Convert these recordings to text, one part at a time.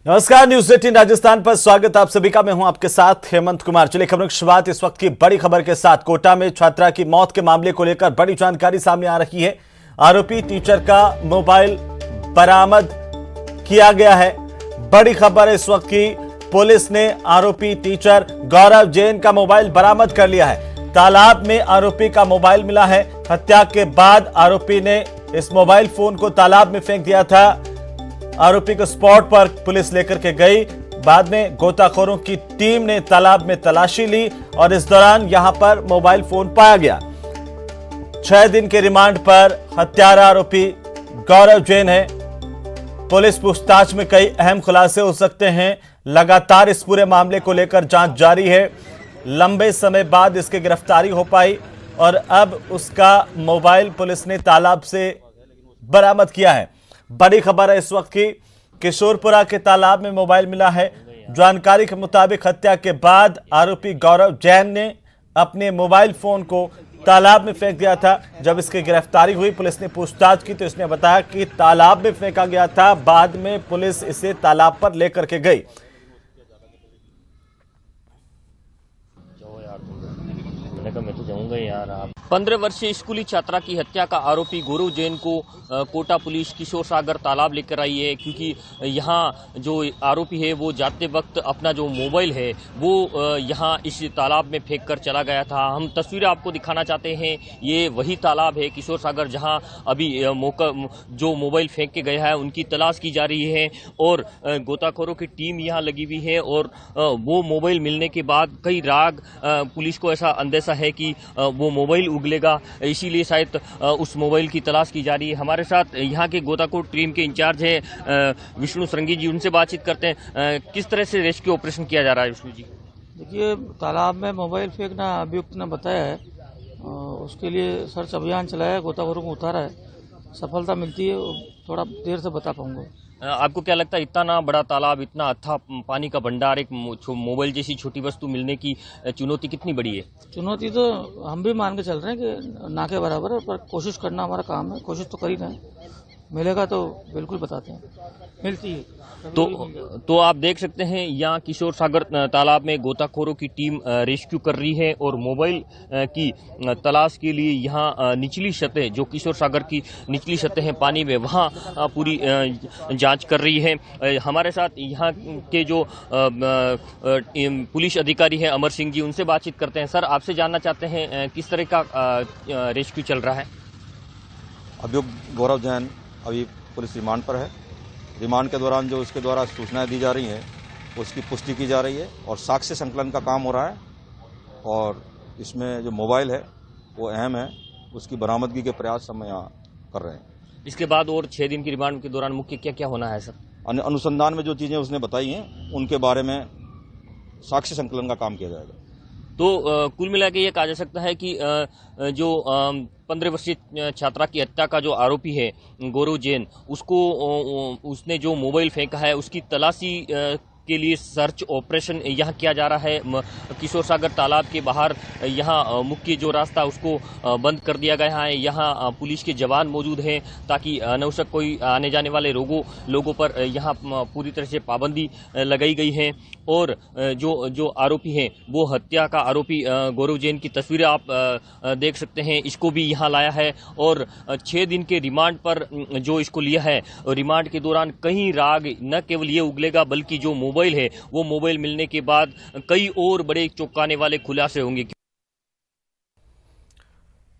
नमस्कार, न्यूज 18 राजस्थान पर स्वागत आप सभी का। मैं हूं आपके साथ हेमंत कुमार। चलिए खबरों की शुरुआत इस वक्त की बड़ी खबर के साथ। कोटा में छात्रा की मौत के मामले को लेकर बड़ी जानकारी सामने आ रही है। आरोपी टीचर का मोबाइल बरामद किया गया है। बड़ी खबर इस वक्त की, पुलिस ने आरोपी टीचर गौरव जैन का मोबाइल बरामद कर लिया है। तालाब में आरोपी का मोबाइल मिला है। हत्या के बाद आरोपी ने इस मोबाइल फोन को तालाब में फेंक दिया था। आरोपी को स्पॉट पर पुलिस लेकर के गई। बाद में गोताखोरों की टीम ने तालाब में तलाशी ली और इस दौरान यहां पर मोबाइल फोन पाया गया। 6 दिन के रिमांड पर हत्यारा आरोपी गौरव जैन है। पुलिस पूछताछ में कई अहम खुलासे हो सकते हैं। लगातार इस पूरे मामले को लेकर जांच जारी है। लंबे समय बाद इसकी गिरफ्तारी हो पाई और अब उसका मोबाइल पुलिस ने तालाब से बरामद किया है। बड़ी खबर है इस वक्त की, किशोरपुरा के तालाब में मोबाइल मिला है। जानकारी के मुताबिक हत्या के बाद आरोपी गौरव जैन ने अपने मोबाइल फोन को तालाब में फेंक दिया था। जब इसकी गिरफ्तारी हुई, पुलिस ने पूछताछ की तो इसने बताया कि तालाब में फेंका गया था। बाद में पुलिस इसे तालाब पर लेकर के गई। मैं तो जाऊंगा यार। आप 15 वर्षीय स्कूली छात्रा की हत्या का आरोपी गौरव जैन को कोटा पुलिस किशोर सागर तालाब लेकर आई है, क्योंकि यहाँ जो आरोपी है वो जाते वक्त अपना जो मोबाइल है वो यहाँ इस तालाब में फेंक कर चला गया था। हम तस्वीरें आपको दिखाना चाहते हैं। ये वही तालाब है किशोर सागर जहाँ अभी जो मोबाइल फेंक के गया है उनकी तलाश की जा रही है और गोताखोरों की टीम यहाँ लगी हुई है। और वो मोबाइल मिलने के बाद कई राग पुलिस को ऐसा अंदेशा है कि वो मोबाइल उगलेगा, इसीलिए शायद उस मोबाइल की तलाश की जा रही है। हमारे साथ यहाँ के गोताखोर टीम के इंचार्ज है विष्णु श्रृंगी जी, उनसे बातचीत करते हैं। किस तरह से रेस्क्यू ऑपरेशन किया जा रहा है विष्णु जी? देखिए, तालाब में मोबाइल फेंकना अभियुक्त ने बताया है। उसके लिए सर्च अभियान चलाया है, गोताखोरों को उतारा है। सफलता मिलती है, थोड़ा देर से बता पाऊंगा। आपको क्या लगता है इतना बड़ा तालाब, इतना अथाह पानी का भंडार, एक मोबाइल जैसी छोटी वस्तु मिलने की चुनौती कितनी बड़ी है? चुनौती तो हम भी मान के चल रहे हैं कि ना के बराबर है, पर कोशिश करना हमारा काम है। कोशिश तो कर ही रहे हैं। मिलेगा तो बिल्कुल बताते हैं, मिलती है तो आप देख सकते हैं यहाँ किशोर सागर तालाब में गोताखोरों की टीम रेस्क्यू कर रही है और मोबाइल की तलाश के लिए यहाँ निचली सतह, जो किशोर सागर की निचली सतह है पानी में, वहाँ पूरी जांच कर रही है। हमारे साथ यहाँ के जो पुलिस अधिकारी हैं अमर सिंह जी, उनसे बातचीत करते हैं। सर, आपसे जानना चाहते हैं किस तरह का रेस्क्यू चल रहा है? अभियुक्त गौरव जैन अभी पुलिस रिमांड पर है। रिमांड के दौरान जो उसके द्वारा सूचनाएं दी जा रही हैं उसकी पुष्टि की जा रही है और साक्ष्य संकलन का काम हो रहा है। और इसमें जो मोबाइल है वो अहम है, उसकी बरामदगी के प्रयास हम यहाँ कर रहे हैं। इसके बाद और 6 दिन की रिमांड के दौरान मुख्य क्या क्या होना है सर? अनुसंधान में जो चीज़ें उसने बताई हैं उनके बारे में साक्ष्य संकलन का काम किया जाएगा। तो कुल मिला के ये कहा जा सकता है कि जो 15 वर्षीय छात्रा की हत्या का जो आरोपी है गौरव जैन, उसने जो मोबाइल फेंका है उसकी तलाशी के लिए सर्च ऑपरेशन यहाँ किया जा रहा है। किशोर सागर तालाब के बाहर यहाँ मुख्य जो रास्ता उसको बंद कर दिया गया है। यहाँ पुलिस के जवान मौजूद हैं ताकि अनावश्यक कोई आने जाने वाले लोगों पर यहाँ पूरी तरह से पाबंदी लगाई गई है। और जो आरोपी हैं वो हत्या का आरोपी गौरव जैन की तस्वीरें आप देख सकते हैं। इसको भी यहाँ लाया है और 6 दिन के रिमांड पर जो इसको लिया है, रिमांड के दौरान कहीं राग न केवल ये उगलेगा बल्कि जो मोबाइल है वो मोबाइल मिलने के बाद कई और बड़े चौंकाने वाले खुलासे होंगे।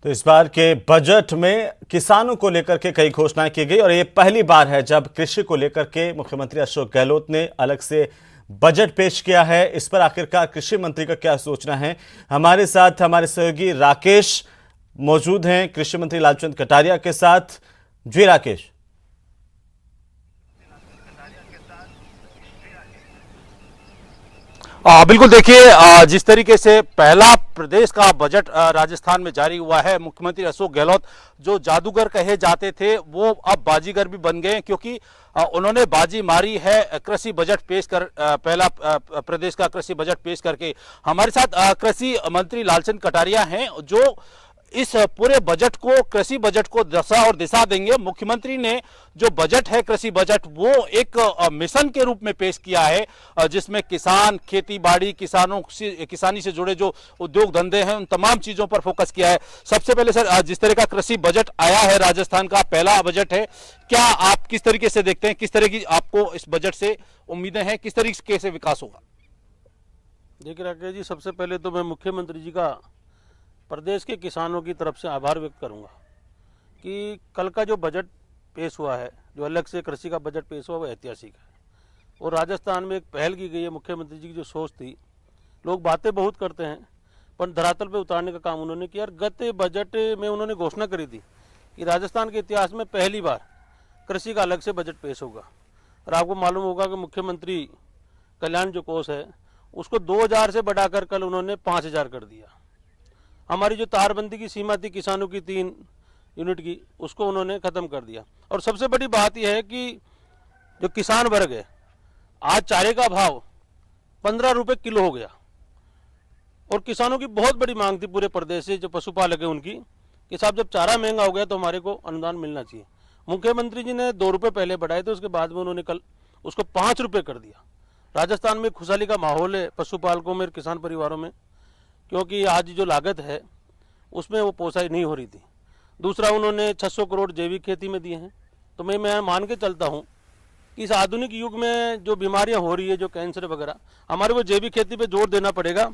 तो इस बार के बजट में किसानों को लेकर के कई घोषणाएं की गई और ये पहली बार है जब कृषि को लेकर के मुख्यमंत्री अशोक गहलोत ने अलग से बजट पेश किया है। इस पर आखिरकार कृषि मंत्री का क्या सोचना है? हमारे साथ हमारे सहयोगी राकेश मौजूद हैं कृषि मंत्री लालचंद कटारिया के साथ। जी राकेश। बिल्कुल, देखिए, जिस तरीके से पहला प्रदेश का बजट राजस्थान में जारी हुआ है, मुख्यमंत्री अशोक गहलोत जो जादूगर कहे जाते थे वो अब बाजीगर भी बन गए, क्योंकि उन्होंने बाजी मारी है कृषि बजट पेश कर, पहला प्रदेश का कृषि बजट पेश करके। हमारे साथ कृषि मंत्री लालचंद कटारिया हैं जो इस पूरे बजट को, कृषि बजट को दशा और दिशा देंगे। मुख्यमंत्री ने जो बजट है, कृषि बजट, वो एक मिशन के रूप में पेश किया है, जिसमें किसान, खेती बाड़ी, किसानी से जुड़े जो उद्योग धंधे हैं, उन तमाम चीजों पर फोकस किया है। सबसे पहले सर, जिस तरह का कृषि बजट आया है, राजस्थान का पहला बजट है, क्या आप किस तरीके से देखते हैं, किस तरह की आपको इस बजट से उम्मीदें हैं, किस तरीके से विकास होगा? देखिए राकेश जी, सबसे पहले तो मैं मुख्यमंत्री जी का प्रदेश के किसानों की तरफ से आभार व्यक्त करूंगा कि कल का जो बजट पेश हुआ है, जो अलग से कृषि का बजट पेश हुआ, वो ऐतिहासिक है और राजस्थान में एक पहल की गई है। मुख्यमंत्री जी की जो सोच थी, लोग बातें बहुत करते हैं पर धरातल पे उतारने का काम उन्होंने किया। और गत बजट में उन्होंने घोषणा करी थी कि राजस्थान के इतिहास में पहली बार कृषि का अलग से बजट पेश होगा। और आपको मालूम होगा कि मुख्यमंत्री कल्याण जो कोष है, उसको 2000 से बढ़ाकर कल उन्होंने 5000 कर दिया। हमारी जो तारबंदी की सीमा थी किसानों की 3 यूनिट की, उसको उन्होंने ख़त्म कर दिया। और सबसे बड़ी बात यह है कि जो किसान वर्ग है, आज चारे का भाव 15 रुपये किलो हो गया और किसानों की बहुत बड़ी मांग थी पूरे प्रदेश से, जो पशुपालक है उनकी, कि साहब जब चारा महंगा हो गया तो हमारे को अनुदान मिलना चाहिए। मुख्यमंत्री जी ने 2 रुपये पहले बढ़ाए थे, उसके बाद में उन्होंने कल उसको 5 रुपये कर दिया। राजस्थान में खुशहाली का माहौल है पशुपालकों में, किसान परिवारों में, क्योंकि आज जो लागत है उसमें वो पोसाई नहीं हो रही थी। दूसरा, उन्होंने 600 करोड़ जैविक खेती में दिए हैं। तो मैं मान के चलता हूँ कि इस आधुनिक युग में जो बीमारियां हो रही है, जो कैंसर वगैरह, हमारे को जैविक खेती पे जोर देना पड़ेगा।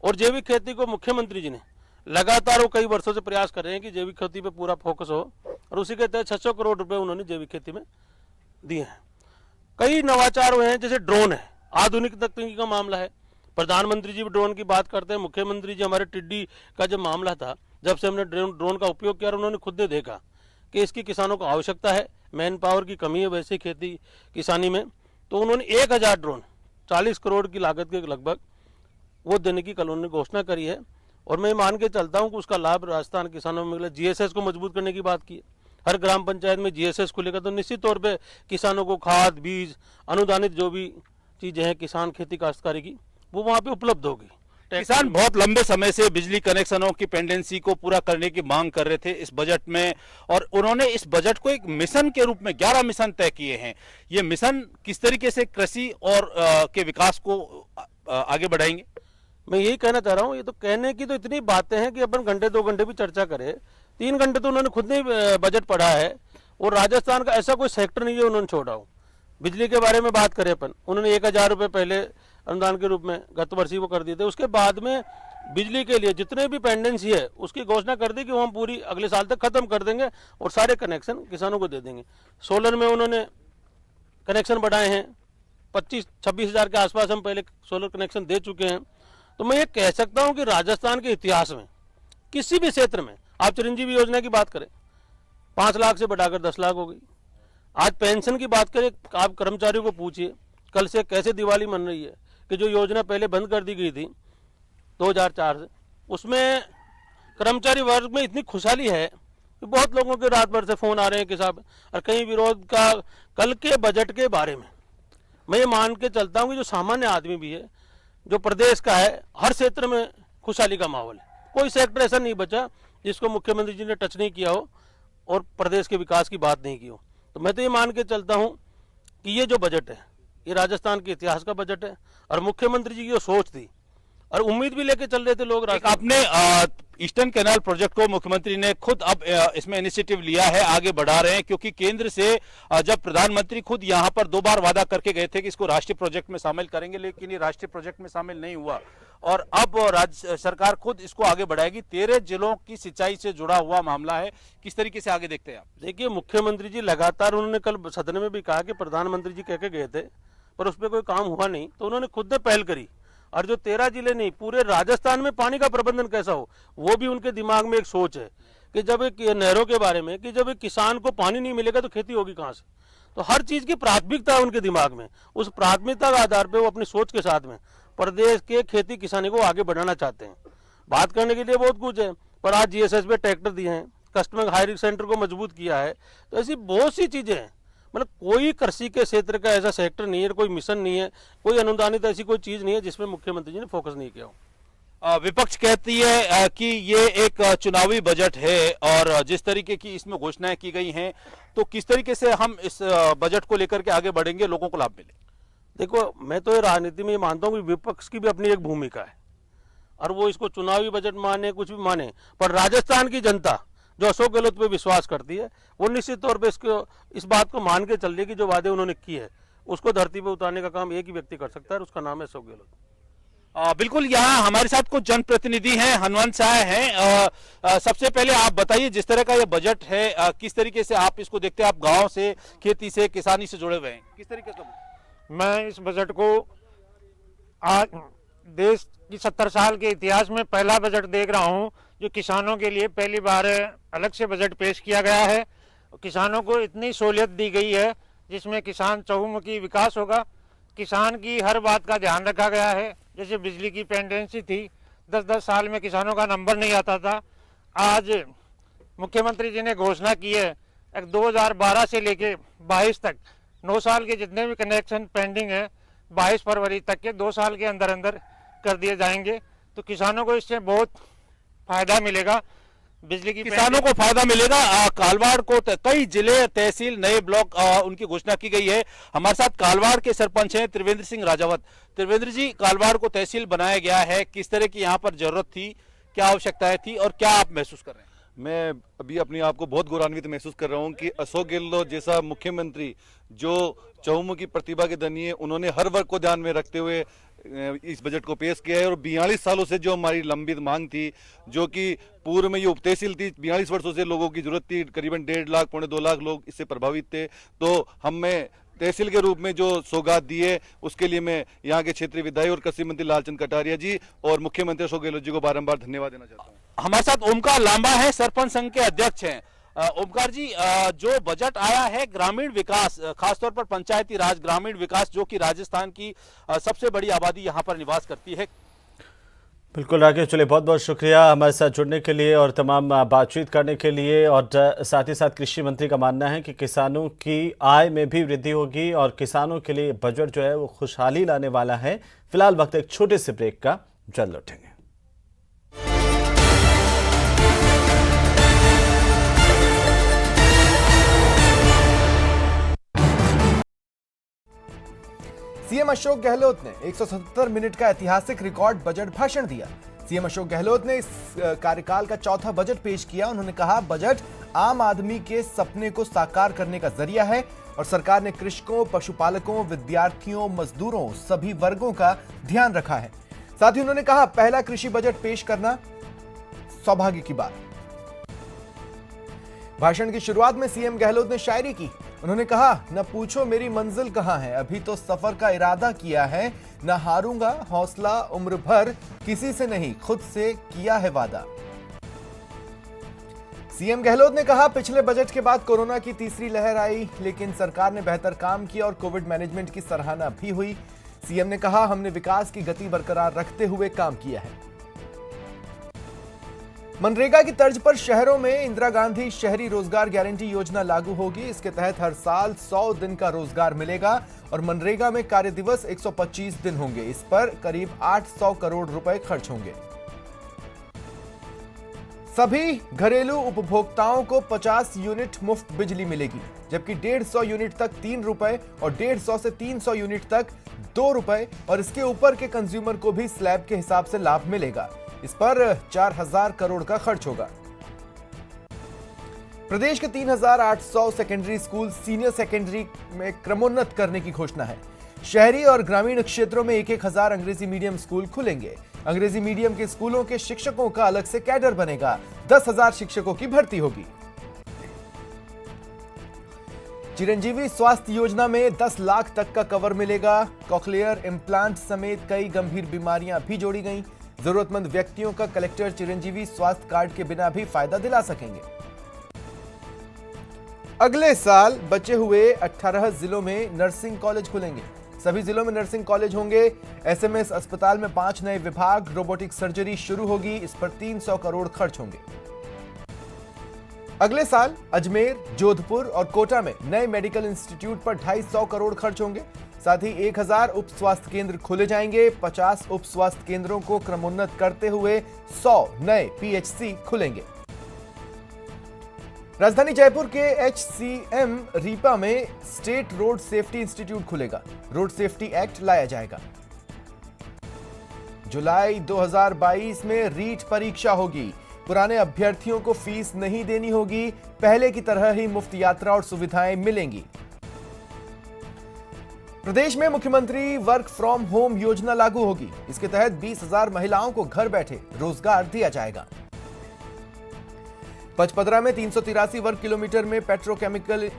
और जैविक खेती को मुख्यमंत्री जी ने लगातार, वो कई वर्षों से प्रयास कर रहे हैं कि जैविक खेती पे पूरा फोकस हो, और उसी के तहत 600 करोड़ रुपए उन्होंने जैविक खेती में दिए हैं। कई नवाचार हुए हैं, जैसे ड्रोन है, आधुनिक तकनीकी का मामला है। प्रधानमंत्री जी भी ड्रोन की बात करते हैं, मुख्यमंत्री जी हमारे टिड्डी का जब मामला था, जब से हमने ड्रोन का उपयोग किया, और उन्होंने खुद ने देखा कि इसकी किसानों को आवश्यकता है, मैन पावर की कमी है वैसे खेती किसानी में, तो उन्होंने 1000 ड्रोन 40 करोड़ की लागत के लगभग वो देने की कल उन्होंने घोषणा करी है। और मैं मान के चलता हूँ कि उसका लाभ राजस्थान किसानों में मिला। GSS को मजबूत करने की बात की है, हर ग्राम पंचायत में GSS खुलेगा तो निश्चित तौर पे किसानों को खाद, बीज, अनुदानित जो भी चीज़ें हैं किसान खेती काश्तकारी की, वो वहाँ पे उपलब्ध होगी। किसान बहुत लंबे समय से बिजली कनेक्शनों की पेंडेंसी को पूरा करने की मांग कर रहे थे इस बजट में, और उन्होंने इस बजट को एक मिशन के रूप में 11 मिशन तय किए हैं। ये मिशन किस तरीके से कृषि और के विकास को आगे बढ़ाएंगे? मैं यही कहना चाह रहा हूँ, ये तो कहने की तो इतनी बातें हैं कि अपन घंटे 2 घंटे भी चर्चा करें। 3 घंटे तो उन्होंने खुद ने बजट पढ़ा है, और राजस्थान का ऐसा कोई सेक्टर नहीं है उन्होंने छोड़ा हो। बिजली के बारे में बात करें अपन, उन्होंने 1000 रुपये पहले अनुदान के रूप में गत वर्ष ही वो कर दिए थे। उसके बाद में बिजली के लिए जितने भी पेंडेंसी है उसकी घोषणा कर दी कि वो हम पूरी अगले साल तक खत्म कर देंगे और सारे कनेक्शन किसानों को दे देंगे। सोलर में उन्होंने कनेक्शन बढ़ाए हैं, 25-26 हज़ार के आसपास हम पहले सोलर कनेक्शन दे चुके हैं। तो मैं ये कह सकता हूँ कि राजस्थान के इतिहास में किसी भी क्षेत्र में, आप चिरंजीवी योजना की बात करें, 5 लाख से बढ़ाकर 10 लाख हो गई। आज पेंशन की बात करें, आप कर्मचारियों को पूछिए कल से कैसे दिवाली मन रही है, कि जो योजना पहले बंद कर दी गई थी 2004 से, उसमें कर्मचारी वर्ग में इतनी खुशहाली है कि बहुत लोगों के रात भर से फ़ोन आ रहे हैं कि साहब, और कहीं विरोध का कल के बजट के बारे में मैं ये मान के चलता हूँ कि जो सामान्य आदमी भी है, जो प्रदेश का है, हर क्षेत्र में खुशहाली का माहौल है। कोई सेक्टर ऐसा नहीं बचा जिसको मुख्यमंत्री जी ने टच नहीं किया हो और प्रदेश के विकास की बात नहीं की हो। तो मैं तो ये मान के चलता हूँ कि ये जो बजट है, ये राजस्थान के इतिहास का बजट है, और मुख्यमंत्री जी की जो सोच थी, और उम्मीद भी लेके चल रहे थे लोग। आपने ईस्टर्न कैनाल प्रोजेक्ट को मुख्यमंत्री ने खुद अब इसमें इनिशिएटिव लिया है, आगे बढ़ा रहे हैं, क्योंकि केंद्र से जब प्रधानमंत्री खुद यहां पर 2 बार वादा करके गए थे कि इसको राष्ट्रीय प्रोजेक्ट में शामिल करेंगे, लेकिन ये राष्ट्रीय प्रोजेक्ट में शामिल नहीं हुआ, और अब राज्य सरकार खुद इसको आगे बढ़ाएगी। 13 जिलों की सिंचाई से जुड़ा हुआ मामला है, किस तरीके से आगे देखते हैं आप? देखिए, मुख्यमंत्री जी लगातार, उन्होंने कल सदन में भी कहा कि प्रधानमंत्री जी कह के गए थे पर उस पर कोई काम हुआ नहीं, तो उन्होंने खुद ने पहल करी। और जो 13 जिले नहीं, पूरे राजस्थान में पानी का प्रबंधन कैसा हो, वो भी उनके दिमाग में एक सोच है कि जब एक नहरों के बारे में, कि जब एक किसान को पानी नहीं मिलेगा तो खेती होगी कहाँ से। तो हर चीज़ की प्राथमिकता है उनके दिमाग में, उस प्राथमिकता के आधार पर वो अपनी सोच के साथ में प्रदेश के खेती किसानी को आगे बढ़ाना चाहते हैं। बात करने के लिए बहुत कुछ है, पर आज GSS पे ट्रैक्टर दिए हैं, कस्टमर हायरिंग सेंटर को मजबूत किया है, तो ऐसी बहुत सी चीज़ें हैं। मतलब कोई कृषि के क्षेत्र का ऐसा सेक्टर नहीं है, कोई मिशन नहीं है, कोई अनुदानित ऐसी कोई चीज़ नहीं है जिसमें मुख्यमंत्री जी ने फोकस नहीं किया हो। विपक्ष कहती है कि ये एक चुनावी बजट है और जिस तरीके की इसमें घोषणाएं की गई हैं, तो किस तरीके से हम इस बजट को लेकर के आगे बढ़ेंगे, लोगों को लाभ मिले। देखो, मैं तो ये राजनीति में ये मानता हूँ कि विपक्ष की भी अपनी एक भूमिका है और वो इसको चुनावी बजट माने कुछ भी माने, पर राजस्थान की जनता जो अशोक गहलोत पे विश्वास करती है वो निश्चित तौर पे इस बात को मान के चल रही है कि जो वादे उन्होंने किए है उसको धरती पे उतारने का काम एक ही व्यक्ति कर सकता है, उसका नाम है अशोक गहलोत। बिल्कुल, यहाँ हमारे साथ कुछ जनप्रतिनिधि हैं, हनुमान शाह हैं। सबसे पहले आप बताइए, जिस तरह का ये बजट है, किस तरीके से आप इसको देखते हैं? आप गांव से, खेती से, किसानी से जुड़े हुए हैं, किस तरीके का? मैं इस बजट को आज देश की 70 साल के इतिहास में पहला बजट देख रहा हूं जो किसानों के लिए पहली बार अलग से बजट पेश किया गया है। किसानों को इतनी सहूलियत दी गई है जिसमें किसान चहुमुखी विकास होगा। किसान की हर बात का ध्यान रखा गया है। जैसे बिजली की पेंडेंसी थी, 10-10 साल में किसानों का नंबर नहीं आता था। आज मुख्यमंत्री जी ने घोषणा की है 2012 से लेके 22 तक 9 साल के जितने भी कनेक्शन पेंडिंग है 22 फरवरी तक के 2 साल के अंदर अंदर कर दिए जाएंगे। तो किसानों को इससे बहुत फायदा मिलेगा। बिजली की किसानों को फायदा मिलेगा। कालवाड़ को कई जिले, तहसील, नए ब्लॉक उनकी घोषणा की गई है। हमारे साथ कालवाड़ के सरपंच हैं त्रिवेंद्र सिंह राजावत। त्रिवेंद्र जी, कालवाड़ को तहसील बनाया गया है, किस तरह की यहाँ पर जरूरत थी, क्या आवश्यकताएं थी और क्या आप महसूस कर रहे हैं? मैं अभी अपने आप को बहुत गौरवान्वित महसूस कर रहा हूँ कि अशोक गहलोत जैसा मुख्यमंत्री जो चहुमुखी प्रतिभा के धनी है, उन्होंने हर वर्ग को ध्यान में रखते हुए इस बजट को पेश किया है। और 42 सालों से जो हमारी लंबित मांग थी, जो कि पूर्व में ये उपतहसील थी, 42 वर्षों से लोगों की जरूरत थी, करीबन 1.5 लाख, 2.25 लाख लोग इससे प्रभावित थे। तो हमें तहसील के रूप में जो सौगात दी है उसके लिए मैं यहाँ के क्षेत्रीय विधायक और कृषि मंत्री लालचंद कटारिया जी और मुख्यमंत्री अशोक गहलोत जी को बारंबार धन्यवाद देना चाहता हूँ। हमारे साथ ओमकार लांबा है, सरपंच संघ के अध्यक्ष हैं। ओमकार जी, जो बजट आया है ग्रामीण विकास, खासतौर पर पंचायती राज ग्रामीण विकास, जो कि राजस्थान की सबसे बड़ी आबादी यहाँ पर निवास करती है। बिल्कुल राकेश, चलिए बहुत बहुत शुक्रिया हमारे साथ जुड़ने के लिए और तमाम बातचीत करने के लिए। और साथ ही साथ कृषि मंत्री का मानना है कि किसानों की आय में भी वृद्धि होगी और किसानों के लिए बजट जो है वो खुशहाली लाने वाला है। फिलहाल वक्त एक छोटे से ब्रेक का, जल्द लौटेंगे। सीएम अशोक गहलोत ने 177 मिनट का ऐतिहासिक रिकॉर्ड बजट भाषण दिया। सीएम अशोक गहलोत ने इस कार्यकाल का चौथा बजट पेश किया। उन्होंने कहा, बजट आम आदमी के सपने को साकार करने का जरिया है और सरकार ने कृषकों, पशुपालकों, विद्यार्थियों, मजदूरों, सभी वर्गों का ध्यान रखा है। साथ ही उन्होंने कहा, पहला कृषि बजट पेश करना सौभाग्य की बात। भाषण की शुरुआत में सीएम गहलोत ने शायरी की। उन्होंने कहा, न पूछो मेरी मंजिल कहां है, अभी तो सफर का इरादा किया है, न हारूंगा, हौसला उम्र भर, किसी से नहीं खुद से किया है वादा। सीएम गहलोत ने कहा, पिछले बजट के बाद कोरोना की तीसरी लहर आई, लेकिन सरकार ने बेहतर काम किया और कोविड मैनेजमेंट की सराहना भी हुई। सीएम ने कहा, हमने विकास की गति बरकरार रखते हुए काम किया है। मनरेगा की तर्ज पर शहरों में इंदिरा गांधी शहरी रोजगार गारंटी योजना लागू होगी। इसके तहत हर साल 100 दिन का रोजगार मिलेगा और मनरेगा में कार्य दिवस 125 दिन होंगे। इस पर करीब 800 करोड़ रुपए खर्च होंगे। सभी घरेलू उपभोक्ताओं को 50 यूनिट मुफ्त बिजली मिलेगी, जबकि 150 यूनिट तक 3 रुपए और 150 से 300 यूनिट तक 2 रुपए और इसके ऊपर के कंज्यूमर को भी स्लैब के हिसाब से लाभ मिलेगा। इस पर 4000 करोड़ का खर्च होगा। प्रदेश के 3800 सेकेंडरी स्कूल सीनियर सेकेंडरी में क्रमोन्नत करने की घोषणा है। शहरी और ग्रामीण क्षेत्रों में 1000 अंग्रेजी मीडियम स्कूल खुलेंगे। अंग्रेजी मीडियम के स्कूलों के शिक्षकों का अलग से कैडर बनेगा। 10,000 शिक्षकों की भर्ती होगी। चिरंजीवी स्वास्थ्य योजना में 10 लाख तक का कवर मिलेगा। कॉकलियर इम्प्लांट समेत कई गंभीर बीमारियां भी जोड़ी गई। जरूरतमंद व्यक्तियों का कलेक्टर चिरंजीवी स्वास्थ्य कार्ड के बिना भी फायदा दिला सकेंगे। अगले साल बचे हुए 18 जिलों में नर्सिंग कॉलेज खुलेंगे। सभी जिलों में नर्सिंग कॉलेज होंगे। एसएमएस अस्पताल में 5 नए विभाग, रोबोटिक सर्जरी शुरू होगी। इस पर 300 करोड़ खर्च होंगे। अगले साल अजमेर, जोधपुर और कोटा में नए मेडिकल इंस्टीट्यूट पर 250 करोड़ खर्च होंगे। साथ ही 1000 उप स्वास्थ्य केंद्र खोले जाएंगे। 50 उप स्वास्थ्य केंद्रों को क्रमोन्नत करते हुए 100 नए पीएचसी खुलेंगे। राजधानी जयपुर के HCM रीपा में स्टेट रोड सेफ्टी इंस्टीट्यूट खुलेगा। रोड सेफ्टी एक्ट लाया जाएगा। जुलाई 2022 में रीट परीक्षा होगी। पुराने अभ्यर्थियों को फीस नहीं देनी होगी। पहले की तरह ही मुफ्त यात्रा और सुविधाएं मिलेंगी। प्रदेश में मुख्यमंत्री वर्क फ्रॉम होम योजना लागू होगी। इसके तहत 20,000 महिलाओं को घर बैठे रोजगार दिया जाएगा। पचपदरा में 383 वर्ग किलोमीटर में पेट्रोकेमिकल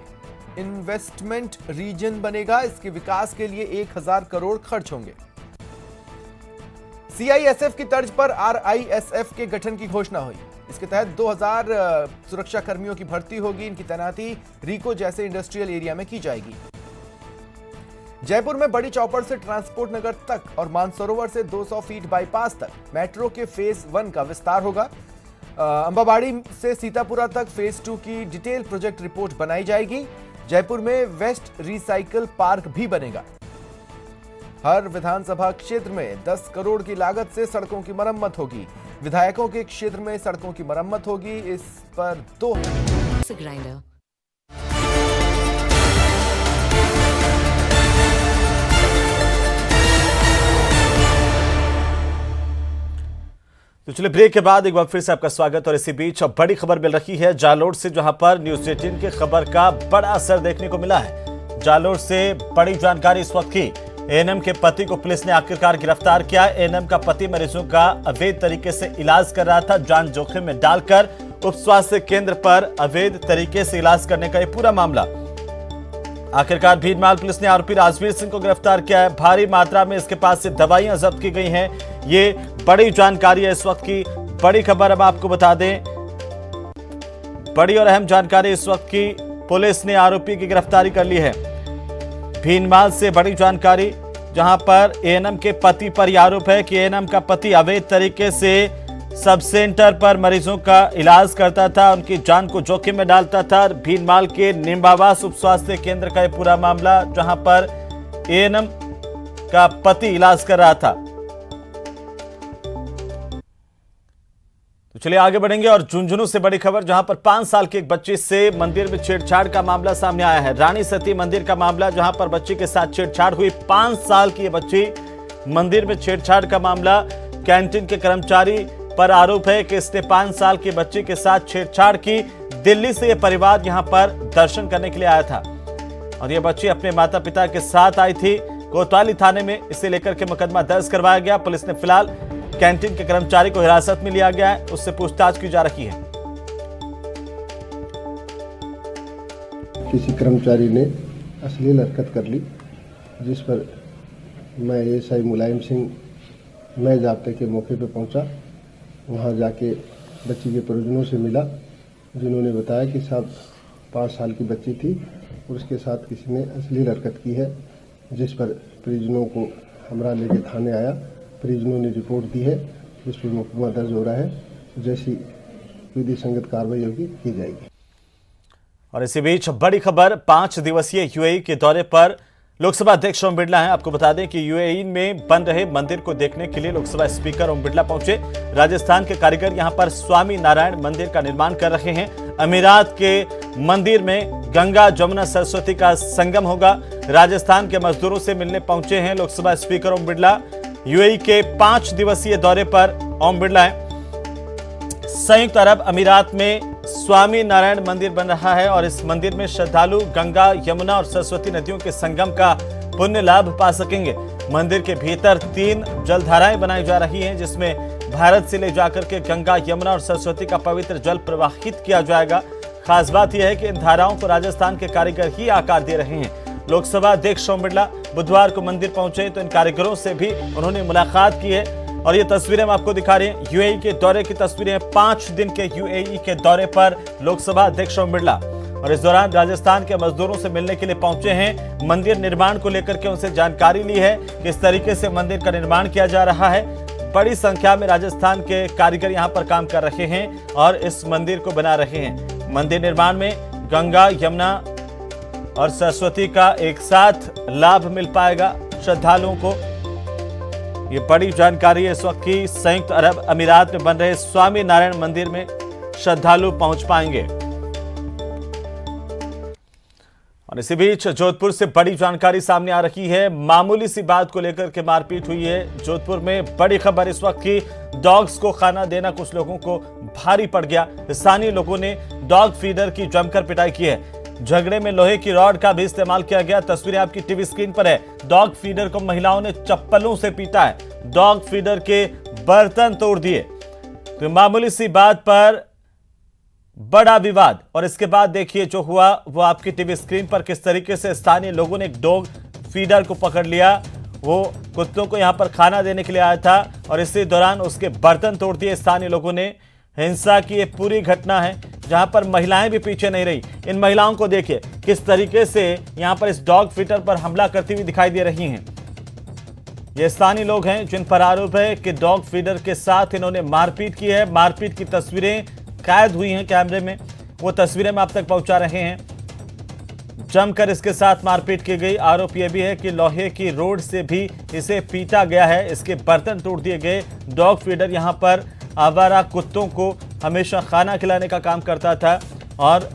इन्वेस्टमेंट रीजन बनेगा। इसके विकास के लिए 1000 करोड़ खर्च होंगे। CISF की तर्ज पर RISF के गठन की घोषणा हुई। इसके तहत 2000 सुरक्षा कर्मियों की भर्ती होगी। इनकी तैनाती रीको जैसे इंडस्ट्रियल एरिया में की जाएगी। जयपुर में बड़ी चौपड़ से ट्रांसपोर्ट नगर तक और मानसरोवर से 200 फीट बाईपास तक मेट्रो के फेज 1 का विस्तार होगा। अंबाबाड़ी से सीतापुरा तक फेज 2 की डिटेल प्रोजेक्ट रिपोर्ट बनाई जाएगी। जयपुर में वेस्ट रिसाइकल पार्क भी बनेगा। हर विधानसभा क्षेत्र में 10 करोड़ की लागत से सड़कों की मरम्मत होगी। विधायकों के क्षेत्र में सड़कों की मरम्मत होगी। इस पर 2 तो चलिए ब्रेक के बाद एक बार फिर से आपका स्वागत। और इसी बीच अब बड़ी खबर मिल रही है जालोर से, जहां पर न्यूज़ 18 की खबर का बड़ा असर देखने को मिला है। जालोर से बड़ी जानकारी इस वक्त की। एएनएम के पति को पुलिस ने आखिरकार गिरफ्तार किया। एएनएम का पति मरीजों का अवैध तरीके से इलाज कर रहा था। जान जोखिम में डालकर उप स्वास्थ्य केंद्र पर अवैध तरीके से इलाज करने का यह पूरा मामला। आखिरकार भीनमाल पुलिस ने आरोपी राजवीर सिंह को गिरफ्तार किया है। भारी मात्रा में इसके पास से दवाइयां जब्त की गई हैं। ये बड़ी जानकारी है इस वक्त की। बड़ी खबर अब आपको बता दें, बड़ी और अहम जानकारी इस वक्त की। पुलिस ने आरोपी की गिरफ्तारी कर ली है। भीनमाल से बड़ी जानकारी, जहां पर एएनएम के पति पर यह आरोप है कि एएनएम का पति अवैध तरीके से सब सेंटर पर मरीजों का इलाज करता था, उनकी जान को जोखिम में डालता था। भीनमाल के निम्बावास उप स्वास्थ्य केंद्र का यह पूरा मामला, जहां पर एएनएम का पति इलाज कर रहा था। तो चलिए आगे बढ़ेंगे और झुंझुनू से बड़ी खबर, जहां पर 5 साल की एक बच्ची से मंदिर में छेड़छाड़ का मामला सामने आया है। रानी सती मंदिर का मामला, जहां पर बच्ची के साथ छेड़छाड़ हुई। 5 साल की ये बच्ची, मंदिर में छेड़छाड़ का मामला। कैंटीन के कर्मचारी पर आरोप है कि इसने 5 साल की बच्ची के साथ छेड़छाड़ की। दिल्ली से यह परिवार यहां पर दर्शन करने के लिए आया था और यह बच्ची अपने माता पिता के साथ आई थी। कोतवाली थाने में इसे लेकर के मुकदमा दर्ज करवाया गया। पुलिस ने फिलहाल कैंटीन के कर्मचारी को हिरासत में लिया गया है, उससे पूछताछ की जा रही है। किसी कर्मचारी ने अश्लील हरकत कर ली, जिस पर मैं एएसआई मुलायम सिंह मैं जाब्ते के मौके पर पहुंचा। वहां जाके बच्ची के परिजनों से मिला, जिन्होंने बताया कि साहब 5 साल की बच्ची थी और उसके साथ किसी ने अश्लील हरकत की है, जिस पर परिजनों को हमरा लेके थाने आया। परिजनों ने रिपोर्ट दी है, जिस पर मुकदमा दर्ज हो रहा है। जैसी विधि संगत कार्रवाई होगी की जाएगी। और इसी बीच बड़ी खबर, 5 दिवसीय यूएई के दौरे पर लोकसभा अध्यक्ष ओम बिरला हैं। आपको बता दें कि यूएई में बन रहे मंदिर को देखने के लिए लोकसभा स्पीकर ओम बिरला पहुंचे। राजस्थान के कारीगर यहां पर स्वामी नारायण मंदिर का निर्माण कर रहे हैं। अमीरात के मंदिर में गंगा जमुना सरस्वती का संगम होगा। राजस्थान के मजदूरों से मिलने पहुंचे हैं लोकसभा स्पीकर ओम बिरला। यूएई के 5 दिवसीय दौरे पर ओम बिरला हैं। संयुक्त अरब अमीरात में स्वामी नारायण मंदिर बन रहा है और इस मंदिर में श्रद्धालु गंगा, यमुना और सरस्वती नदियों के संगम का पुण्य लाभ पा सकेंगे। मंदिर के भीतर 3 जलधाराएं बनाई जा रही हैं, जिसमें भारत से ले जाकर के गंगा, यमुना और सरस्वती का पवित्र जल प्रवाहित किया जाएगा। खास बात यह है कि इन धाराओं को राजस्थान के कारीगर ही आकार दे रहे हैं। लोकसभा अध्यक्ष ओम बिरला बुधवार को मंदिर पहुंचे तो इन कारीगरों से भी उन्होंने मुलाकात की है और ये तस्वीरें हम आपको दिखा रहे हैं। यूएई के दौरे की तस्वीरें, 5 दिन के यूएई के दौरे पर लोकसभा अध्यक्ष ओम बिरला, और इस दौरान राजस्थान के मजदूरों से मिलने के लिए पहुंचे हैं। मंदिर निर्माण को लेकर के उनसे जानकारी ली है, किस तरीके से मंदिर का निर्माण किया जा रहा है। बड़ी संख्या में राजस्थान के कारीगर यहां पर काम कर रहे हैं और इस मंदिर को बना रहे हैं। मंदिर निर्माण में गंगा, यमुना और सरस्वती का एक साथ लाभ मिल पाएगा श्रद्धालुओं को। ये बड़ी जानकारी है इस वक्त की। संयुक्त अरब अमीरात में बन रहे स्वामी नारायण मंदिर में श्रद्धालु पहुंच पाएंगे। और इसी बीच जोधपुर से बड़ी जानकारी सामने आ रही है। मामूली सी बात को लेकर के मारपीट हुई है जोधपुर में। बड़ी खबर इस वक्त की, डॉग्स को खाना देना कुछ लोगों को भारी पड़ गया। स्थानीय लोगों ने डॉग फीडर की जमकर पिटाई की है। झगड़े में लोहे की रॉड का भी इस्तेमाल किया गया। तस्वीरें आपकी टीवी स्क्रीन पर है। डॉग फीडर को महिलाओं ने चप्पलों से पीटा है। डॉग फीडर के बर्तन तोड़ दिए। तो मामूली सी बात पर बड़ा विवाद। और इसके बाद देखिए जो हुआ वो आपकी टीवी स्क्रीन पर, किस तरीके से स्थानीय लोगों ने एक डॉग फीडर को पकड़ लिया। वो कुत्तों को यहां पर खाना देने के लिए आया था और इसी दौरान उसके बर्तन तोड़ दिए स्थानीय लोगों ने। हिंसा की ये पूरी घटना है जहां पर महिलाएं भी पीछे नहीं रही। इन महिलाओं को देखिए किस तरीके से यहां पर इस डॉग फीडर पर हमला करती हुई दिखाई दे रही हैं। ये स्थानीय लोग हैं जिन पर आरोप है कि डॉग फीडर के साथ इन्होंने मारपीट की है। मारपीट की तस्वीरें कैद हुई हैं कैमरे में, वो तस्वीरें में आप तक पहुंचा रहे हैं। जमकर इसके साथ मारपीट की गई। आरोप यह भी है कि लोहे की रोड से भी इसे पीटा गया है। इसके बर्तन तोड़ दिए गए। डॉग फीडर यहां पर आवारा कुत्तों को हमेशा खाना खिलाने का काम करता था और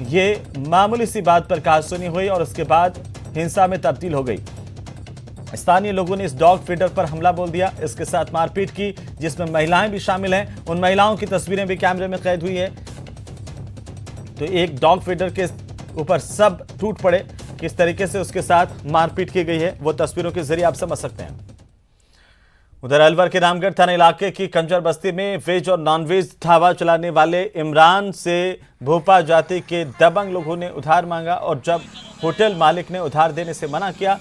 ये मामूली सी बात पर कहासुनी हुई और उसके बाद हिंसा में तब्दील हो गई। स्थानीय लोगों ने इस डॉग फीडर पर हमला बोल दिया, इसके साथ मारपीट की, जिसमें महिलाएं भी शामिल हैं। उन महिलाओं की तस्वीरें भी कैमरे में कैद हुई है। तो एक डॉग फीडर के ऊपर सब टूट पड़े। किस तरीके से उसके साथ मारपीट की गई है वो तस्वीरों के जरिए आप समझ सकते हैं। उधर अलवर के रामगढ़ थाना इलाके की कंजर बस्ती में वेज और नॉनवेज ढाबा चलाने वाले इमरान से भोपा जाति के दबंग लोगों ने उधार मांगा और जब होटल मालिक ने उधार देने से मना किया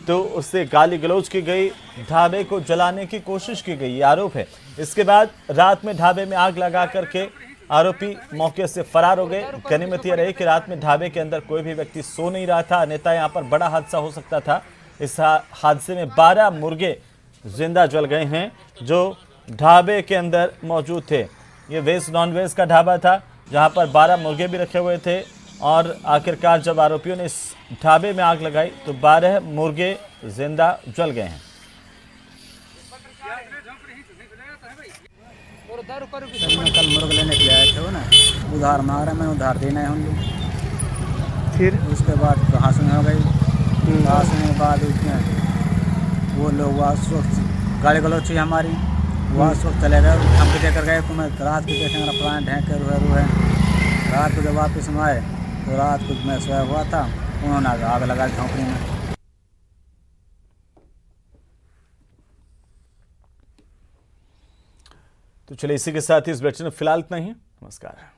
तो उससे गाली गलौज की गई। ढाबे को जलाने की कोशिश की गई, ये आरोप है। इसके बाद रात में ढाबे में आग लगा करके आरोपी मौके से फरार हो गए। गनीमत यह रही कि रात में ढाबे के अंदर कोई भी व्यक्ति सो नहीं रहा था, अन्यथा यहाँ पर बड़ा हादसा हो सकता था। इस हादसे में 12 मुर्गे जिंदा जल गए हैं जो ढाबे के अंदर मौजूद थे। ये वेज नॉन वेज का ढाबा था जहां पर 12 मुर्गे भी रखे हुए थे और आखिरकार जब आरोपियों ने इस ढाबे में आग लगाई तो 12 मुर्गे जिंदा जल गए हैं। मैं कल मुर्ग लेने के लिए आए थे वो ना, उधार मांग रहे, मैंने उधार देना है उनको। फिर उसके बाद कहाँ सुनी हो गई। कहाँ सुनने के बाद वो लोग वहाँ गाड़ी गलौज चाहिए हमारी, वहाँ वक्त चले गए। हम भी देकर गए तो मैं रात को देखेंगे मेरा पुराने ढेंक के रूहे रात को जब वापस में आए तो रात को मैं सोया हुआ था, उन्होंने आग लगा झोंपड़ी में। तो चलिए इसी के साथ ही इस बुलेटिन में फिलहाल इतना ही। नमस्कार।